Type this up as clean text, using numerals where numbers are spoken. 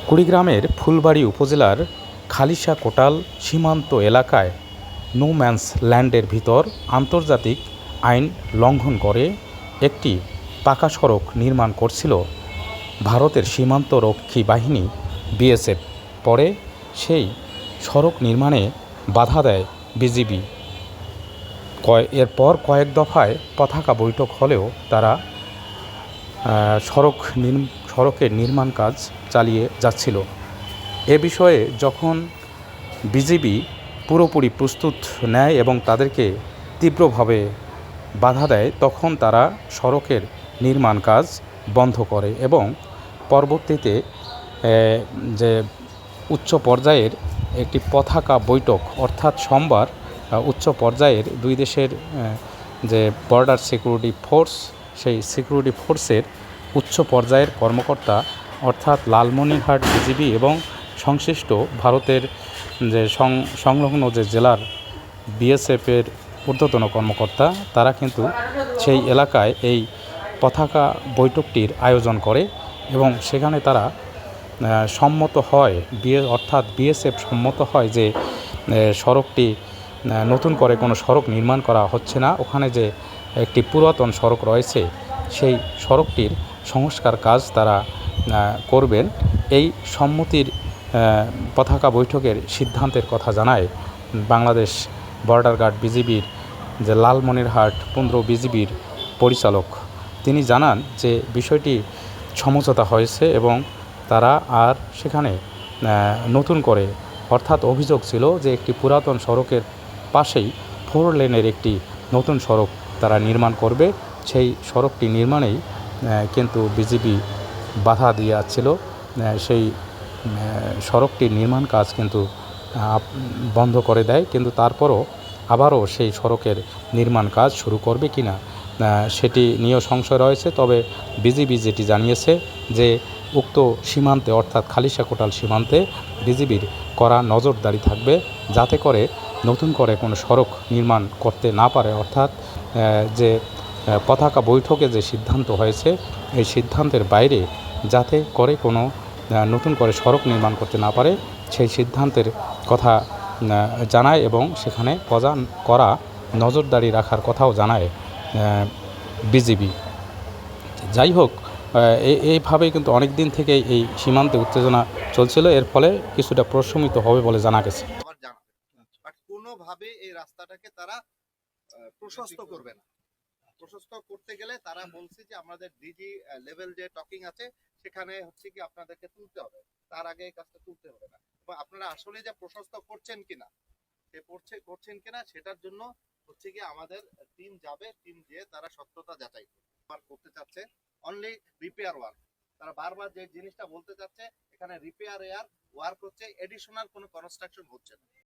কুড়িগ্রামের ফুলবাড়ী উপজেলার খালিশা কোটাল সীমান্ত এলাকায় নো ম্যানস ল্যান্ডের ভিতর আন্তর্জাতিক আইন লঙ্ঘন করে একটি পাকা সড়ক নির্মাণ করছিল ভারতের সীমান্তরক্ষী বাহিনী বিএসএফ। পরে সেই সড়ক নির্মাণে বাধা দেয় বিজিবি। এরপর কয়েক দফায় পতাকা বৈঠক হলেও তারা সড়কের নির্মাণ কাজ চালিয়ে যাচ্ছিল। এ বিষয়ে যখন বিজিবি পুরোপুরি প্রস্তুত নেয় এবং তাদেরকে তীব্রভাবে বাধা দেয়, তখন তারা সড়কের নির্মাণ কাজ বন্ধ করে এবং পরবর্তীতে যে উচ্চ পর্যায়ের একটি পতাকা বৈঠক, অর্থাৎ সোমবার উচ্চ পর্যায়ের দুই দেশের যে বর্ডার সিকিউরিটি ফোর্স, সেই সিকিউরিটি ফোর্সের উচ্চ পর্যায়ের কর্মকর্তা অর্থাৎ লালমনিরহাট বিজিবি এবং সংশ্লিষ্ট ভারতের যে সংলগ্ন যে জেলার বিএসএফের ঊর্ধ্বতন কর্মকর্তা, তারা কিন্তু সেই এলাকায় এই পতাকা বৈঠকটির আয়োজন করে এবং সেখানে তারা সম্মত হয়, অর্থাৎ বিএসএফ সম্মত হয় যে সড়কটি নতুন করে কোনো সড়ক নির্মাণ করা হচ্ছে না। ওখানে যে একটি পুরাতন সড়ক রয়েছে, সেই সড়কটির সংস্কার কাজ তারা করবেন। এই সম্মতির পতাকা বৈঠকের সিদ্ধান্তের কথা জানায় বাংলাদেশ বর্ডার গার্ড বিজিবির যে লালমনিরহাট পুন্দ্র বিজিবির পরিচালক। তিনি জানান যে বিষয়টি সমঝোতা হয়েছে এবং তারা আর সেখানে নতুন করে, অর্থাৎ অভিযোগ ছিল যে একটি পুরাতন সড়কের পাশেই 4 লেনের একটি নতুন সড়ক তারা নির্মাণ করবে। সেই সড়কটি নির্মাণেই কিন্তু বিজিবি বাধা দিয়ে আসছিল। সেই সড়কটির নির্মাণ কাজ কিন্তু বন্ধ করে দেয়, কিন্তু তারপরও আবারও সেই সড়কের নির্মাণ কাজ শুরু করবে কিনা সেটি নিয়েও সংশয় রয়েছে। তবে বিজিবি যেটি জানিয়েছে যে উক্ত সীমান্তে, অর্থাৎ খালিশা কোটাল সীমান্তে বিজিবির কড়া নজরদারি থাকবে, যাতে করে নতুন করে কোনো সড়ক নির্মাণ করতে না পারে। অর্থাৎ যে পতাকা বৈঠকে যে সিদ্ধান্ত হয়েছে, এই সিদ্ধান্তের বাইরে যাতে করে কোনো নতুন করে সড়ক নির্মাণ করতে না পারে, সেই সিদ্ধান্তের কথা জানায় এবং সেখানে কড়া নজরদারি রাখার কথাও জানায় বিজিবি। যাই হোক, এইভাবেই কিন্তু অনেক দিন থেকেই এই সীমান্তে উত্তেজনা চলছিল। এর ফলে কিছুটা প্রশমিত হবে বলে জানা গেছে। বাট কোনোভাবে এই রাস্তাটাকে তারা প্রশস্ত করবে না। প্রশস্ত করতে গেলে তারা বলছে যে আমাদের ডিজি লেভেল যে টকিং আছে, সেখানে হচ্ছে কি আপনাদেরকে তুলতে হবে, তার আগে এই কাজটা তুলতে হবে না। এবং আপনারা আসলে যে প্রশস্ত করছেন কিনা, করছেন কিনা সেটার জন্য হচ্ছে কি আমাদের টিম যাবে, টিম দিয়ে তারা সত্যতা যাচাই করতে চাচ্ছে। অনলি রিপেয়ার ওয়ার্ক, তারা বারবার যে জিনিসটা বলতে চাচ্ছে, এখানে রিপেয়ার ওয়ার্ক হচ্ছে, এডিশনাল কোনো কনস্ট্রাকশন হচ্ছে না।